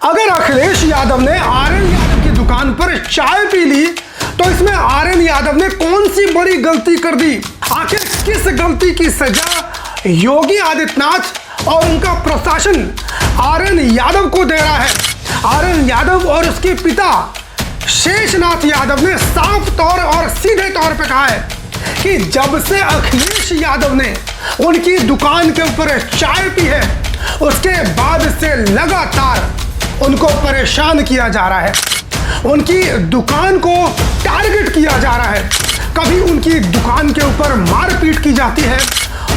अगर अखिलेश यादव ने आर्यन यादव की दुकान पर चाय पी ली तो इसमें आर्यन यादव ने कौन सी बड़ी गलती कर दी? आखिर किस गलती की सजा योगी आदित्यनाथ और उनका प्रशासन आर्यन यादव को दे रहा है? आर्यन यादव और उसके पिता शेषनाथ यादव ने साफ तौर और सीधे तौर पर कहा है कि जब से अखिलेश यादव ने उनकी दुकान के ऊपर चाय पी है उसके बाद से लगातार उनको परेशान किया जा रहा है, उनकी दुकान को टारगेट किया जा रहा है, कभी उनकी दुकान के ऊपर मारपीट की जाती है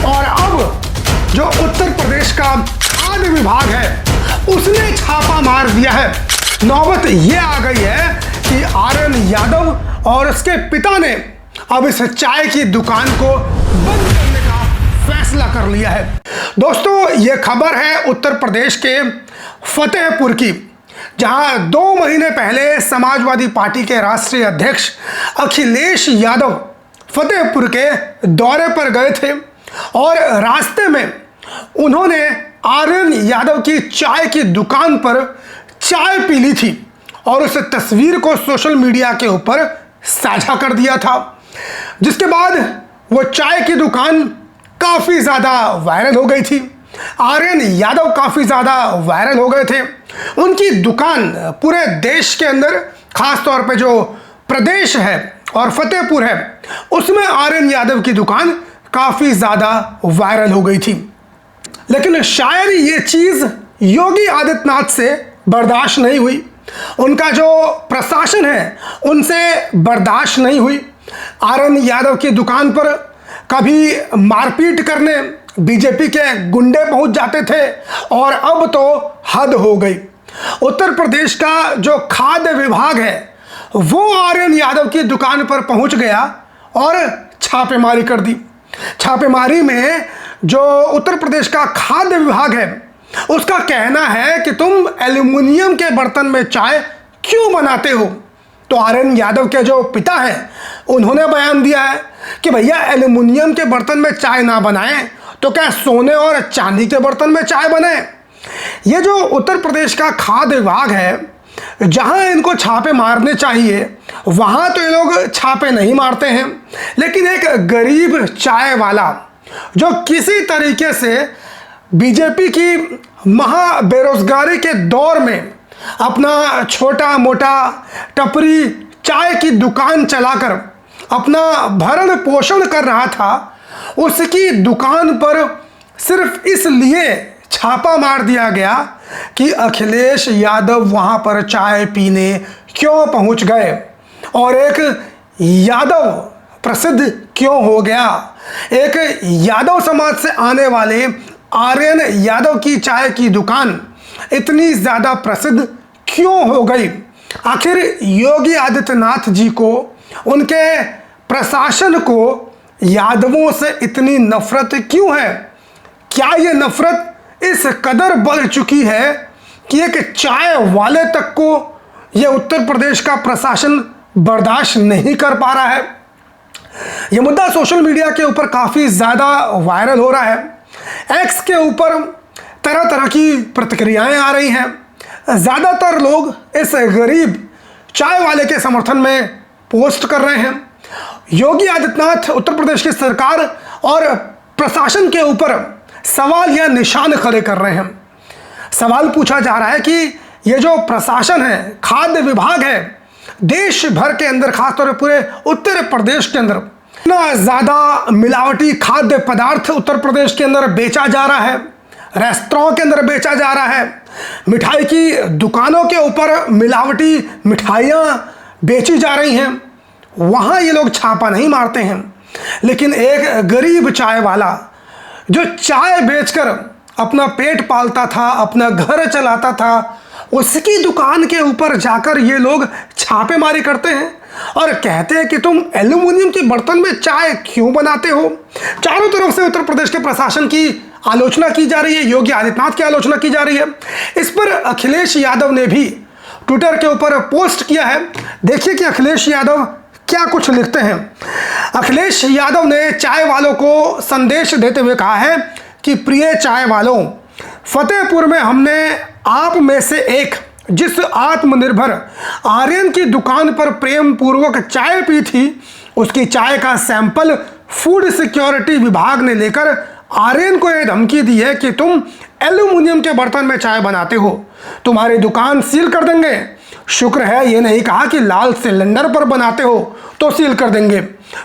और अब जो उत्तर प्रदेश का खाद्य विभाग है उसने छापा मार दिया है। नौबत ये आ गई है कि आर्यन यादव और उसके पिता ने अब इस चाय की दुकान को बंद करने का फैसला कर लिया है। दोस्तों, ये खबर है उत्तर प्रदेश के फतेहपुर की, जहां 2 महीने पहले समाजवादी पार्टी के राष्ट्रीय अध्यक्ष अखिलेश यादव फतेहपुर के दौरे पर गए थे और रास्ते में उन्होंने आर्यन यादव की चाय की दुकान पर चाय पी ली थी और उस तस्वीर को सोशल मीडिया के ऊपर साझा कर दिया था, जिसके बाद वो चाय की दुकान काफ़ी ज़्यादा वायरल हो गई थी। आर्यन यादव काफ़ी ज़्यादा वायरल हो गए थे। उनकी दुकान पूरे देश के अंदर, खास तौर पे जो प्रदेश है और फतेहपुर है उसमें आर्यन यादव की दुकान काफ़ी ज़्यादा वायरल हो गई थी। लेकिन शायद ये चीज़ योगी आदित्यनाथ से बर्दाश्त नहीं हुई, उनका जो प्रशासन है उनसे बर्दाश्त नहीं हुई। आर्यन यादव की दुकान पर कभी मारपीट करने बीजेपी के गुंडे पहुंच जाते थे और अब तो हद हो गई। उत्तर प्रदेश का जो खाद्य विभाग है वो आर्यन यादव की दुकान पर पहुंच गया और छापेमारी कर दी। छापेमारी में जो उत्तर प्रदेश का खाद्य विभाग है उसका कहना है कि तुम एल्युमिनियम के बर्तन में चाय क्यों बनाते हो? तो आर्यन यादव के जो पिता हैं उन्होंने बयान दिया है कि भैया एल्युमिनियम के बर्तन में चाय ना बनाएं तो क्या सोने और चांदी के बर्तन में चाय बने? ये जो उत्तर प्रदेश का खाद्य विभाग है, जहां इनको छापे मारने चाहिए वहां तो ये लोग छापे नहीं मारते हैं, लेकिन एक गरीब चाय वाला जो किसी तरीके से बीजेपी की महा बेरोजगारी के दौर में अपना छोटा मोटा टपरी चाय की दुकान चलाकर अपना भरण पोषण कर रहा था, उसकी दुकान पर सिर्फ इसलिए छापा मार दिया गया कि अखिलेश यादव वहां पर चाय पीने क्यों पहुंच गए और एक यादव प्रसिद्ध क्यों हो गया। एक यादव समाज से आने वाले आर्यन यादव की चाय की दुकान इतनी ज़्यादा प्रसिद्ध क्यों हो गई? आखिर योगी आदित्यनाथ जी को, उनके प्रशासन को यादवों से इतनी नफरत क्यों है? क्या ये नफरत इस कदर बढ़ चुकी है कि एक चाय वाले तक को ये उत्तर प्रदेश का प्रशासन बर्दाश्त नहीं कर पा रहा है? ये मुद्दा सोशल मीडिया के ऊपर काफ़ी ज़्यादा वायरल हो रहा है। एक्स के ऊपर तरह तरह की प्रतिक्रियाएं आ रही हैं। ज़्यादातर लोग इस गरीब चाय वाले के समर्थन में पोस्ट कर रहे हैं। योगी आदित्यनाथ, उत्तर प्रदेश की सरकार और प्रशासन के ऊपर सवाल या निशान खड़े कर रहे हैं। सवाल पूछा जा रहा है कि ये जो प्रशासन है, खाद्य विभाग है, देश भर के अंदर, खासतौर पर पूरे उत्तर प्रदेश के अंदर इतना ज़्यादा मिलावटी खाद्य पदार्थ उत्तर प्रदेश के अंदर बेचा जा रहा है, रेस्तरां के अंदर बेचा जा रहा है, मिठाई की दुकानों के ऊपर मिलावटी मिठाइयाँ बेची जा रही हैं, वहाँ ये लोग छापा नहीं मारते हैं। लेकिन एक गरीब चाय वाला जो चाय बेचकर अपना पेट पालता था, अपना घर चलाता था, उसकी दुकान के ऊपर जाकर ये लोग छापेमारी करते हैं और कहते हैं कि तुम एल्युमिनियम के बर्तन में चाय क्यों बनाते हो। चारों तरफ से उत्तर प्रदेश के प्रशासन की आलोचना की जा रही है, योगी आदित्यनाथ की आलोचना की जा रही है। इस पर अखिलेश यादव ने भी ट्विटर के ऊपर पोस्ट किया है। देखिए कि अखिलेश यादव क्या कुछ लिखते हैं। अखिलेश यादव ने चाय वालों को संदेश देते हुए कहा है कि प्रिय चाय वालों, फतेहपुर में हमने आप में से एक जिस आत्मनिर्भर आर्यन की दुकान पर प्रेम पूर्वक चाय पी थी, उसकी चाय का सैंपल फूड सिक्योरिटी विभाग ने लेकर आर्यन को यह धमकी दी है कि तुम एल्यूमिनियम के बर्तन में चाय बनाते हो, तुम्हारी दुकान सील कर देंगे। शुक्र है ये नहीं कहा कि लाल सिलेंडर पर बनाते हो तो सील कर देंगे।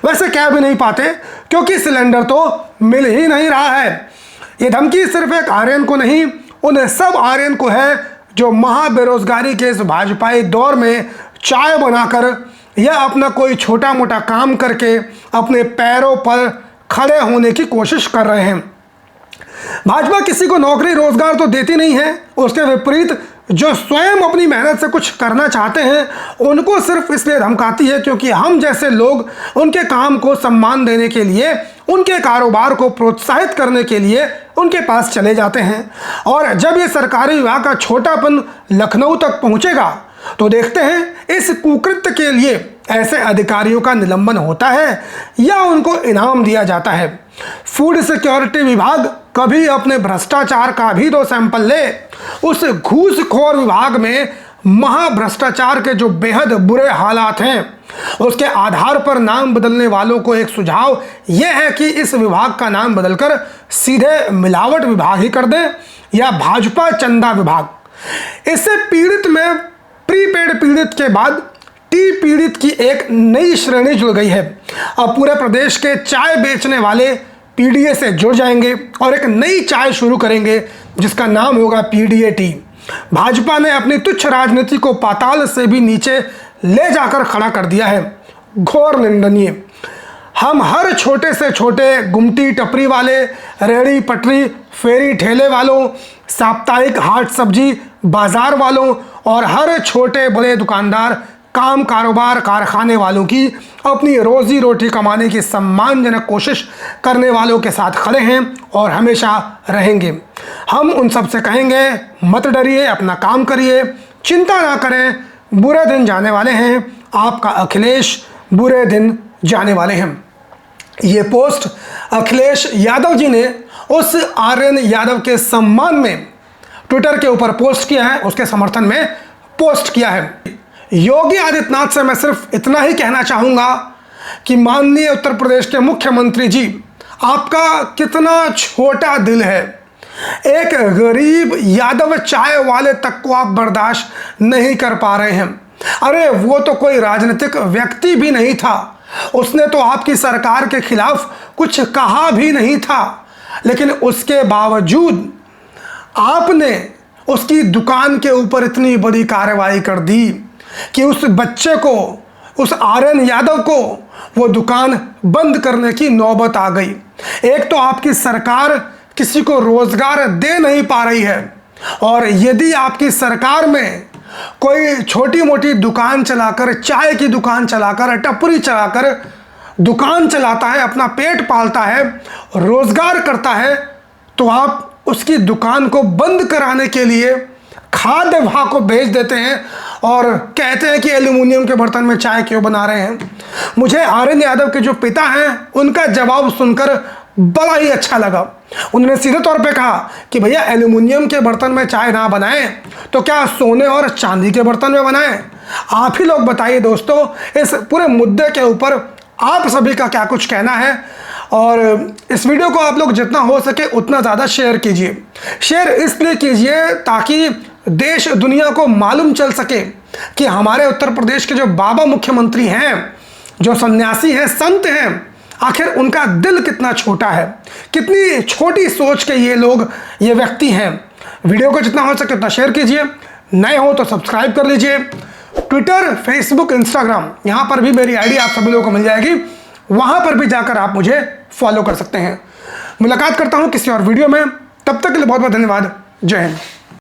वैसे कह भी नहीं पाते क्योंकि सिलेंडर तो मिल ही नहीं रहा है। ये धमकी सिर्फ एक आर्यन को नहीं, उन सब आर्यन को है जो महा बेरोजगारी के इस भाजपाई दौर में चाय बनाकर या अपना कोई छोटा मोटा काम करके अपने पैरों पर खड़े होने की कोशिश कर रहे हैं। भाजपा किसी को नौकरी रोजगार तो देती नहीं है, उसके विपरीत जो स्वयं अपनी मेहनत से कुछ करना चाहते हैं उनको सिर्फ इसलिए धमकाती है क्योंकि हम जैसे लोग उनके काम को सम्मान देने के लिए, उनके कारोबार को प्रोत्साहित करने के लिए उनके पास चले जाते हैं। और जब ये सरकारी विभाग का छोटापन लखनऊ तक पहुंचेगा तो देखते हैं इस कुकृत्य के लिए ऐसे अधिकारियों का निलंबन होता है या उनको इनाम दिया जाता है। फूड सिक्योरिटी विभाग कभी अपने भ्रष्टाचार का भी तो सैंपल ले। उस घूसखोर विभाग में महाभ्रष्टाचार के जो बेहद बुरे हालात हैं, उसके आधार पर नाम बदलने वालों को एक सुझाव यह है कि इस विभाग का नाम बदलकर सीधे मिलावट विभाग ही कर दें या भाजपा चंदा विभाग। इससे पीड़ित में प्रीपेड पीड़ित के बाद टी पीड़ित की एक नई श्रेणी जुड़ गई है। अब पूरे प्रदेश के चाय बेचने वाले पीडीए से जुड़ जाएंगे और एक नई चाय शुरू करेंगे जिसका नाम होगा पीडीए टी। भाजपा ने अपनी तुच्छ राजनीति को पाताल से भी नीचे ले जाकर खड़ा कर दिया है। घोर निंदनीय। हम हर छोटे से छोटे गुमटी टपरी वाले, रेहड़ी पटरी फेरी ठेले वालों, साप्ताहिक हाट सब्जी बाजार वालों और हर छोटे बड़े दुकानदार, काम कारोबार कारखाने वालों की अपनी रोजी रोटी कमाने की सम्मानजनक कोशिश करने वालों के साथ खड़े हैं और हमेशा रहेंगे। हम उन सब से कहेंगे मत डरिए, अपना काम करिए, चिंता ना करें, बुरे दिन जाने वाले हैं, आपका अखिलेश बुरे दिन जाने वाले हैं। ये पोस्ट अखिलेश यादव जी ने उस आर्यन यादव के सम्मान में ट्विटर के ऊपर पोस्ट किया है, उसके समर्थन में पोस्ट किया है। योगी आदित्यनाथ से मैं सिर्फ इतना ही कहना चाहूँगा कि माननीय उत्तर प्रदेश के मुख्यमंत्री जी, आपका कितना छोटा दिल है। एक गरीब यादव चाय वाले तक को आप बर्दाश्त नहीं कर पा रहे हैं। अरे वो तो कोई राजनीतिक व्यक्ति भी नहीं था, उसने तो आपकी सरकार के खिलाफ कुछ कहा भी नहीं था, लेकिन उसके बावजूद आपने उसकी दुकान के ऊपर इतनी बड़ी कार्रवाई कर दी कि उस बच्चे को, उस आर्यन यादव को वो दुकान बंद करने की नौबत आ गई। एक तो आपकी सरकार किसी को रोजगार दे नहीं पा रही है, और यदि आपकी सरकार में कोई छोटी मोटी दुकान चलाकर, चाय की दुकान चलाकर, टपरी चलाकर दुकान चलाता है, अपना पेट पालता है, रोजगार करता है, तो आप उसकी दुकान को बंद कराने के लिए खाद्य विभाग को भेज देते हैं और कहते हैं कि एल्यूमिनियम के बर्तन में चाय क्यों बना रहे हैं। मुझे आर्यन यादव के जो पिता हैं उनका जवाब सुनकर बड़ा ही अच्छा लगा। उन्होंने सीधे तौर पे कहा कि भैया एल्यूमिनियम के बर्तन में चाय ना बनाएं तो क्या सोने और चांदी के बर्तन में बनाएं। आप ही लोग बताइए दोस्तों, इस पूरे मुद्दे के ऊपर आप सभी का क्या कुछ कहना है। और इस वीडियो को आप लोग जितना हो सके उतना ज़्यादा शेयर कीजिए। शेयर इसलिए कीजिए ताकि देश दुनिया को मालूम चल सके कि हमारे उत्तर प्रदेश के जो बाबा मुख्यमंत्री हैं, जो सन्यासी हैं, संत हैं, आखिर उनका दिल कितना छोटा है, कितनी छोटी सोच के ये लोग, ये व्यक्ति हैं। वीडियो को जितना हो सके उतना शेयर कीजिए। नए हो तो सब्सक्राइब कर लीजिए। ट्विटर, फेसबुक, इंस्टाग्राम, यहाँ पर भी मेरी आईडी आप सभी लोगों को मिल जाएगी, वहाँ पर भी जाकर आप मुझे फॉलो कर सकते हैं। मुलाकात करता हूँ किसी और वीडियो में, तब तक के लिए बहुत बहुत धन्यवाद। जय हिंद।